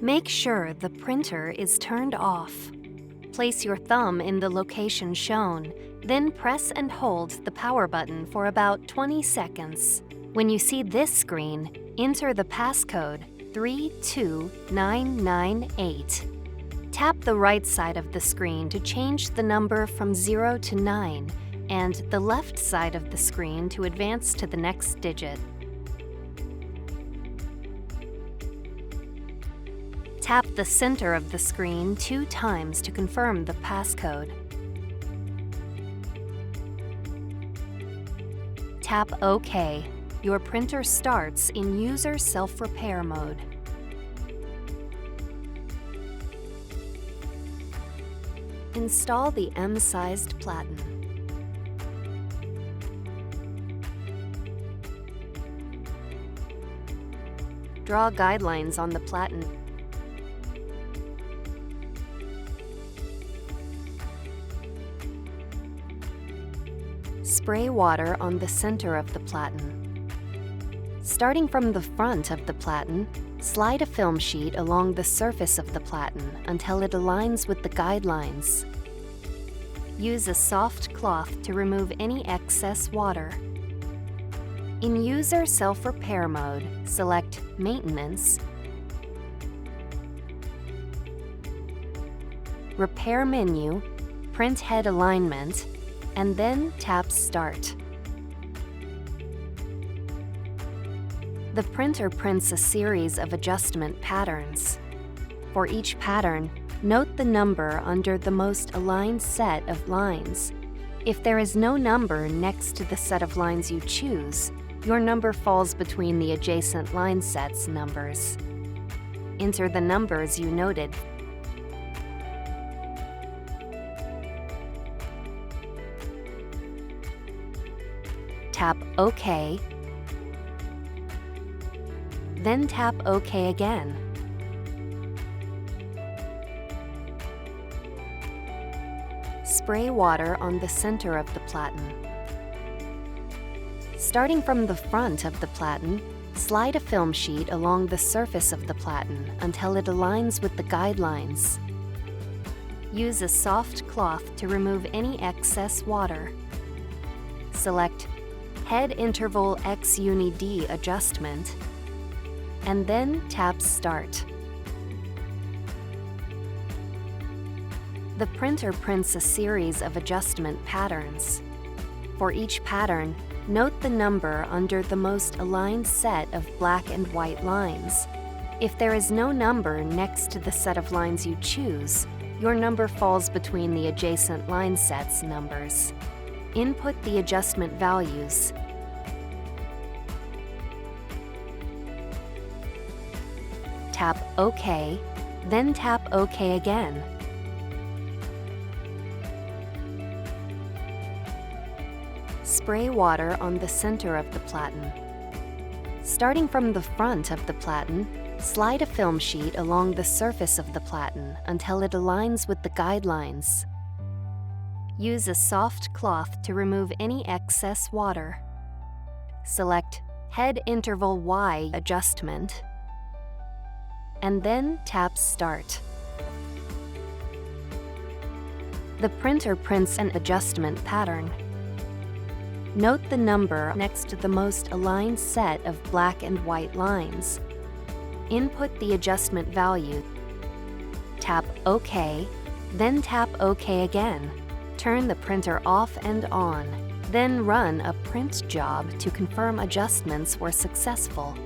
Make sure the printer is turned off. Place your thumb in the location shown, then press and hold the power button for about 20 seconds. When you see this screen, enter the passcode 32998. Tap the right side of the screen to change the number from 0 to 9, and the left side of the screen to advance to the next digit. Tap the center of the screen 2 times to confirm the passcode. Tap OK. Your printer starts in user self-repair mode. Install the M-sized platen. Draw guidelines on the platen. Spray water on the center of the platen. Starting from the front of the platen, slide a film sheet along the surface of the platen until it aligns with the guidelines. Use a soft cloth to remove any excess water. In User Self-Repair mode, select Maintenance, Repair menu, Print Head Alignment, and then tap Start. The printer prints a series of adjustment patterns. For each pattern, note the number under the most aligned set of lines. If there is no number next to the set of lines you choose, your number falls between the adjacent line set's numbers. Enter the numbers you noted. Tap OK, then tap OK again. Spray water on the center of the platen. Starting from the front of the platen, slide a film sheet along the surface of the platen until it aligns with the guidelines. Use a soft cloth to remove any excess water. Select Head Interval X Uni D Adjustment, and then tap Start. The printer prints a series of adjustment patterns. For each pattern, note the number under the most aligned set of black and white lines. If there is no number next to the set of lines you choose, your number falls between the adjacent line set's numbers. Input the adjustment values. Tap OK, then tap OK again. Spray water on the center of the platen. Starting from the front of the platen, slide a film sheet along the surface of the platen until it aligns with the guidelines. Use a soft cloth to remove any excess water. Select Head Interval Y Adjustment, and then tap Start. The printer prints an adjustment pattern. Note the number next to the most aligned set of black and white lines. Input the adjustment value. Tap OK, then tap OK again. Turn the printer off and on, then run a print job to confirm adjustments were successful.